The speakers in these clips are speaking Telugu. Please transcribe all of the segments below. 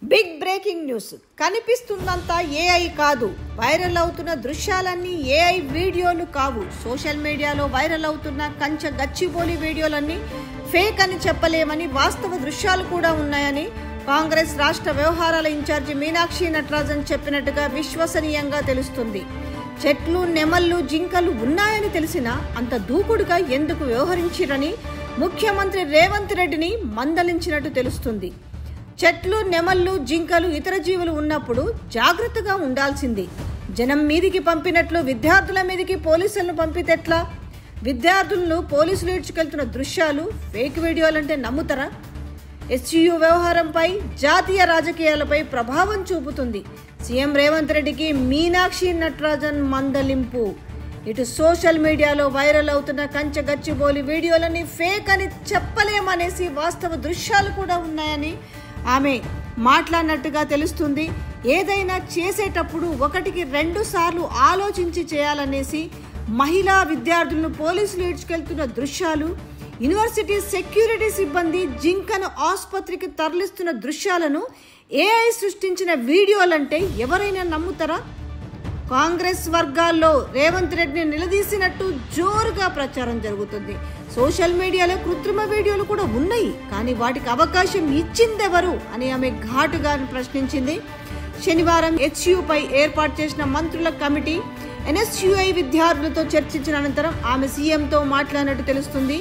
బిగ్ బ్రేకింగ్ న్యూస్ కనిపిస్తున్నంత ఏఐ కాదు. వైరల్ అవుతున్న దృశ్యాలన్నీ ఏఐ వీడియోలు కావు. సోషల్ మీడియాలో వైరల్ అవుతున్న కంచె గచ్చిబౌలి వీడియోలన్నీ ఫేక్ అని చెప్పలేమని, వాస్తవ దృశ్యాలు కూడా ఉన్నాయని కాంగ్రెస్ రాష్ట్ర వ్యవహారాల ఇన్ఛార్జి మీనాక్షి నటరాజన్ చెప్పినట్టుగా విశ్వసనీయంగా తెలుస్తుంది. చెట్లు, నెమళ్ళు, జింకలు ఉన్నాయని తెలిసినా అంత దూకుడుగా ఎందుకు వ్యవహరించిరని ముఖ్యమంత్రి రేవంత్ రెడ్డిని మందలించినట్టు తెలుస్తుంది. చెట్లు, నెమళ్ళు, జింకలు, ఇతర జీవులు ఉన్నప్పుడు జాగ్రత్తగా ఉండాల్సింది. జనం మీదికి పంపినట్లు విద్యార్థుల మీదికి పోలీసులను పంపితెట్లా? విద్యార్థులను పోలీసులు ఈడ్చుకెళ్తున్న దృశ్యాలు ఫేక్ వీడియోలంటే నమ్ముతారా? ఎస్యూ వ్యవహారంపై, జాతీయ రాజకీయాలపై ప్రభావం చూపుతుంది. సీఎం రేవంత్ రెడ్డికి మీనాక్షి నటరాజన్ మందలింపు. ఇటు సోషల్ మీడియాలో వైరల్ అవుతున్న కంచె గచ్చిబౌలి వీడియోలని ఫేక్ అని చెప్పలేమనేసి వాస్తవ దృశ్యాలు కూడా ఉన్నాయని ఆమె మాట్లాడినట్టుగా తెలుస్తుంది. ఏదైనా చేసేటప్పుడు 1-2 సార్లు ఆలోచించి చేయాలనేసి మహిళా విద్యార్థులను పోలీసులు ఈడ్చుకెళ్తున్న దృశ్యాలు, యూనివర్సిటీ సెక్యూరిటీ సిబ్బంది జింకను ఆసుపత్రికి తరలిస్తున్న దృశ్యాలను ఏఐ సృష్టించిన వీడియోలంటే ఎవరైనా నమ్ముతారా? కాంగ్రెస్ వర్గాల్లో రేవంత్ రెడ్డిని నిలదీసినట్టు జోరుగా ప్రచారం జరుగుతుంది. సోషల్ మీడియాలో కృత్రిమ వీడియోలు కూడా ఉన్నాయి, కానీ వాటికి అవకాశం ఇచ్చిందెవరు అని ఆమె ఘాటుగా ప్రశ్నించింది. శనివారం హెచ్యూపై ఏర్పాటు చేసిన మంత్రుల కమిటీ ఎన్ఎస్యుఐ విద్యార్థులతో చర్చించిన అనంతరం ఆమె సీఎంతో మాట్లాడినట్టు తెలుస్తుంది.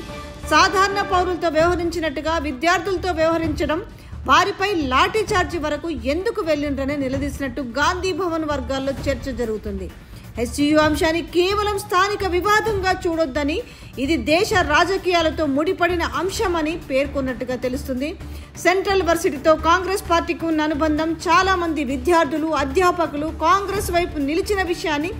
సాధారణ పౌరులతో వ్యవహరించినట్టుగా విద్యార్థులతో వ్యవహరించడం, వారిపై లాఠీ చార్జీ వరకు ఎందుకు వెళ్ళిండ్రని నిలదీసినట్టు గాంధీ భవన్ వర్గాల్లో చర్చ జరుగుతుంది. హెచ్యూ అంశాన్ని కేవలం స్థానిక వివాదంగా చూడొద్దని, ఇది దేశ రాజకీయాలతో ముడిపడిన అంశమని పేర్కొన్నట్టుగా తెలుస్తుంది. సెంట్రల్ వర్సిటీతో కాంగ్రెస్ పార్టీకి ఉన్న అనుబంధం, చాలా మంది విద్యార్థులు, అధ్యాపకులు కాంగ్రెస్ వైపు నిలిచిన విషయాన్ని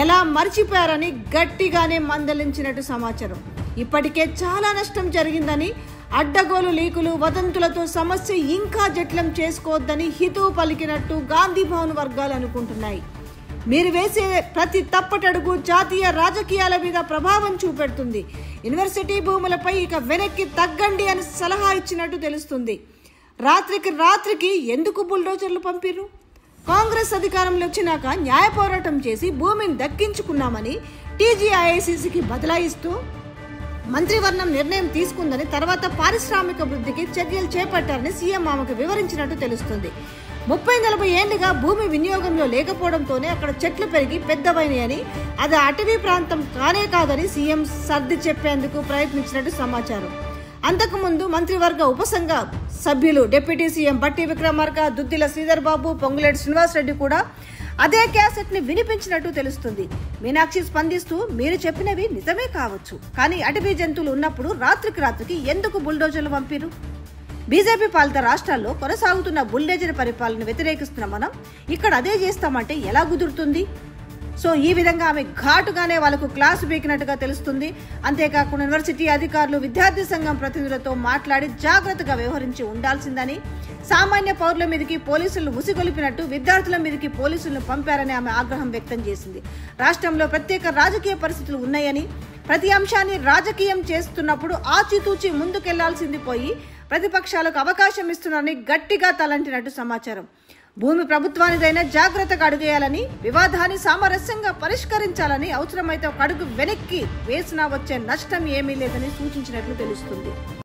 ఎలా మర్చిపోయారని గట్టిగానే మందలించినట్టు సమాచారం. ఇప్పటికే చాలా నష్టం జరిగిందని, అడ్డగోలు లీకులు, వదంతులతో సమస్య ఇంకా జటిలం చేసుకోవద్దని హితవు పలికినట్టు గాంధీ భవన్ వర్గాలు అనుకుంటున్నాయి. మీరు వేసే ప్రతి తప్పటడుగు జాతీయ రాజకీయాల మీద ప్రభావం చూపెడుతుంది. యూనివర్సిటీ భూములపై ఇక వెనక్కి తగ్గండి అని సలహా ఇచ్చినట్టు తెలుస్తుంది. రాత్రికి ఎందుకు బుల్డోజర్లు పంపిర్రు? కాంగ్రెస్ అధికారంలో వచ్చినాక న్యాయ పోరాటం చేసి భూమిని దక్కించుకున్నామని టీజీఐఐసీసీకి బదలాయిస్తూ మంత్రివర్గం నిర్ణయం తీసుకుందని, తర్వాత పారిశ్రామిక వృద్ధికి చర్యలు చేపట్టారని సీఎం ఆమెకు వివరించినట్టు తెలుస్తుంది. 30-40 ఏళ్లుగా భూమి వినియోగంలో లేకపోవడంతోనే అక్కడ చెట్లు పెరిగి పెద్దవైనాయని, అది అటవీ ప్రాంతం కానే కాదని సీఎం సర్ది చెప్పేందుకు ప్రయత్నించినట్టు సమాచారం. అంతకుముందు మంత్రివర్గ ఉపసంఘ సభ్యులు డిప్యూటీ సీఎం బట్టి విక్రమార్క, దుద్దిల శ్రీధర్ బాబు, పొంగులేటి శ్రీనివాసరెడ్డి కూడా అదే క్యాసెట్ ని వినిపించినట్టు తెలుస్తుంది. మీనాక్షి స్పందిస్తూ, మీరు చెప్పినవి నిజమే కావచ్చు, కానీ అటవీ జంతువులు ఉన్నప్పుడు రాత్రికి ఎందుకు బుల్డోజర్లు పంపిరు? బీజేపీ పాలిత రాష్ట్రాల్లో కొనసాగుతున్న బుల్డోజర్ పరిపాలన వ్యతిరేకిస్తున్న మనం ఇక్కడ అదే చేస్తామంటే ఎలా కుదురుతుంది? సో ఈ విధంగా ఆమె ఘాటుగానే వాళ్ళకు క్లాసు పీకినట్టుగా తెలుస్తుంది. అంతేకాకుండా యూనివర్సిటీ అధికారులు, విద్యార్థి సంఘం ప్రతినిధులతో మాట్లాడి జాగ్రత్తగా వ్యవహరించి ఉండాల్సిందని, సామాన్య పౌరుల మీదకి పోలీసులు ఉసిగొలిపినట్టు విద్యార్థుల మీదకి పోలీసులను పంపారని ఆమె ఆగ్రహం వ్యక్తం చేసింది. రాష్ట్రంలో ప్రత్యేక రాజకీయ పరిస్థితులు ఉన్నాయని, ప్రతి అంశాన్ని రాజకీయం చేస్తున్నప్పుడు ఆచితూచి ముందుకెళ్లాల్సింది పోయి ప్రతిపక్షాలకు అవకాశం ఇస్తున్నారని గట్టిగా తలంటినట్టు సమాచారం. భూమి ప్రభుత్వానిదైనా జాగ్రత్తగా అడుగేయాలని, వివాదాన్ని సామరస్యంగా పరిష్కరించాలని, అవసరమైతే ఒక అడుగు వెనక్కి వేసినా వచ్చే నష్టం ఏమీ లేదని సూచించినట్లు తెలుస్తుంది.